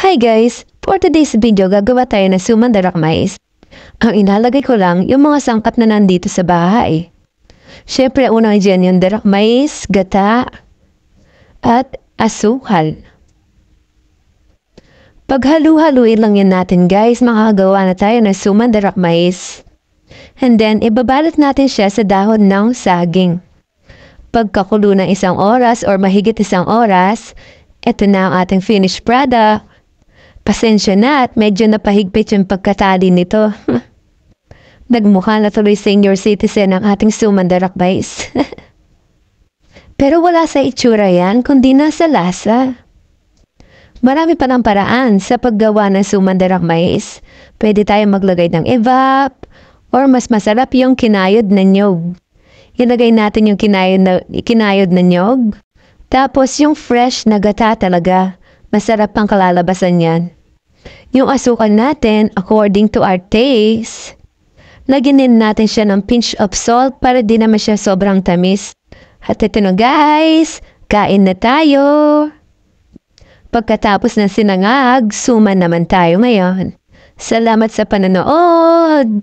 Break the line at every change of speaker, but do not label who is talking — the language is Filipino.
Hi guys! For today's video, gagawa tayo ng sumandarak mais. Ang inalagay ko lang yung mga sangkap na nandito sa bahay. Siyempre, unang dyan yung darak mais, gata, at asukal. Paghalu-haluin lang yan natin guys, makakagawa na tayo ng sumandarak mais. And then, ibabalot natin siya sa dahon ng saging. Pagkakulo ng 1 oras or mahigit 1 oras, ito na ang ating finished product. Pasensya na at medyo napahigpit yung pagkatali nito. Nagmukha na tuloy senior citizen ang ating sumandarak mais. Pero wala sa itsura yan, kundi nasa lasa. Marami pa ng paraan sa paggawa ng sumandarak mais. Pwede tayo maglagay ng evap, or mas masarap yung kinayod na nyog. Ilagay natin yung kinayod na nyog. Tapos yung fresh na gata talaga. Masarap pang kalalabasan yan. Yung asukal natin, according to our taste. Lagyan din natin siya ng pinch of salt para di naman siya sobrang tamis. At ito na guys, kain na tayo. Pagkatapos ng sinangag, suman naman tayo ngayon. Salamat sa panonood!